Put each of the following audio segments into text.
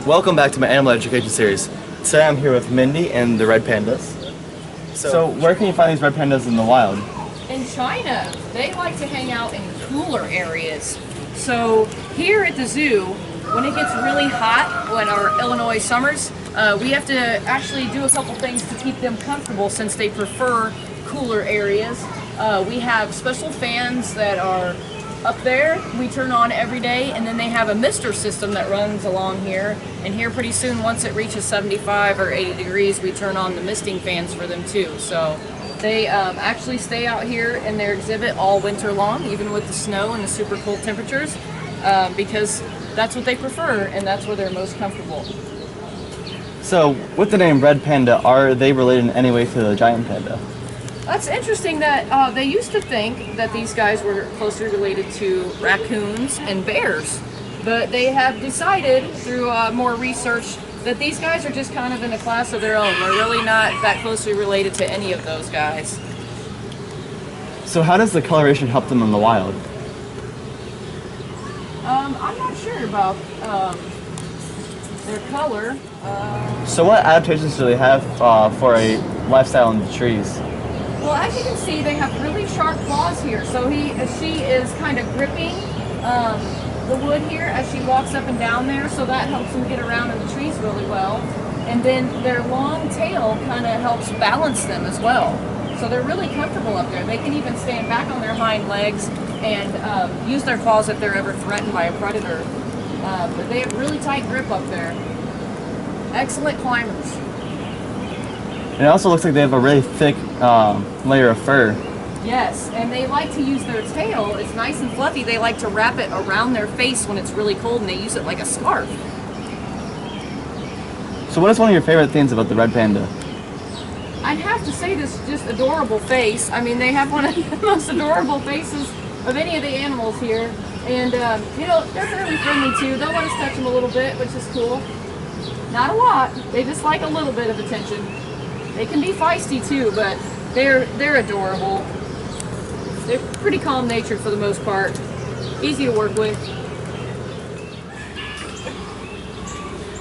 Welcome back to my animal education series. Today I'm here with Mindy and the Red Pandas. So where can you find these Red Pandas in the wild? In China, they like to hang out in cooler areas. So here at the zoo, when it gets really hot, when our Illinois summers, we have to actually do a couple things to keep them comfortable since they prefer cooler areas. We have special fans that are up there, we turn on every day, and then they have a mister system that runs along here. And here pretty soon, once it reaches 75 or 80 degrees, we turn on the misting fans for them too. So they actually stay out here in their exhibit all winter long, even with the snow and the super cold temperatures, because that's what they prefer and that's where they're most comfortable. So with the name Red Panda, are they related in any way to the giant panda? That's interesting that they used to think that these guys were closely related to raccoons and bears, but they have decided through more research that these guys are just kind of in a class of their own. They're really not that closely related to any of those guys. So how does the coloration help them in the wild? I'm not sure about their color. So what adaptations do they have for a lifestyle in the trees? Well, as you can see, they have really sharp claws here. So she is kind of gripping the wood here as she walks up and down there, so that helps them get around in the trees really well. And then their long tail kind of helps balance them as well. So they're really comfortable up there. They can even stand back on their hind legs and use their claws if they're ever threatened by a predator. But they have really tight grip up there. Excellent climbers. And it also looks like they have a really thick layer of fur. Yes, and they like to use their tail. It's nice and fluffy. They like to wrap it around their face when it's really cold, and they use it like a scarf. So what is one of your favorite things about the Red Panda? I'd have to say this just adorable face. I mean, they have one of the most adorable faces of any of the animals here. And, you know, they're fairly friendly too. They'll let us touch them a little bit, which is cool. Not a lot. They just like a little bit of attention. They can be feisty too, but they're adorable. They're pretty calm-natured for the most part. Easy to work with.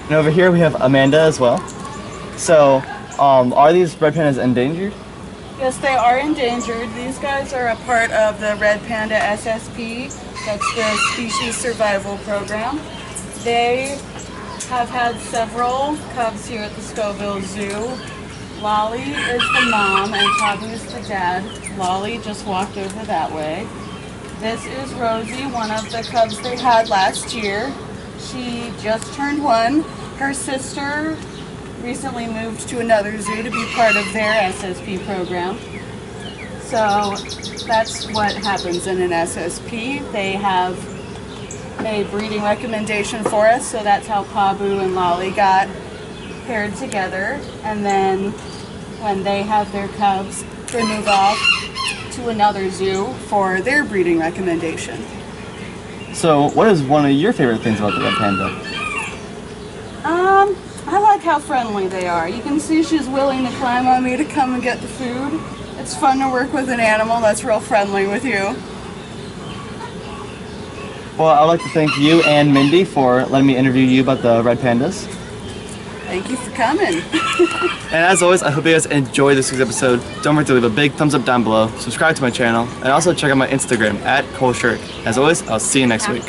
And over here we have Amanda as well. So, are these Red Pandas endangered? Yes, they are endangered. These guys are a part of the Red Panda SSP. That's the Species Survival Program. They have had several cubs here at the Scovill Zoo. Lolly is the mom and Pabu is the dad. Lolly just walked over that way. This is Rosie, one of the cubs they had last year. She just turned 1. Her sister recently moved to another zoo to be part of their SSP program. So that's what happens in an SSP. They have a breeding recommendation for us, so that's how Pabu and Lolly got paired together. And then when they have their cubs, they move off to another zoo for their breeding recommendation. So what is one of your favorite things about the Red Panda? I like how friendly they are. You can see she's willing to climb on me to come and get the food. It's fun to work with an animal that's real friendly with you. Well, I'd like to thank you and Mindy for letting me interview you about the Red Pandas. Thank you for coming. And as always, I hope you guys enjoyed this week's episode. Don't forget to leave a big thumbs up down below, subscribe to my channel, and also check out my Instagram @ColeShirk. As always, I'll see you next week.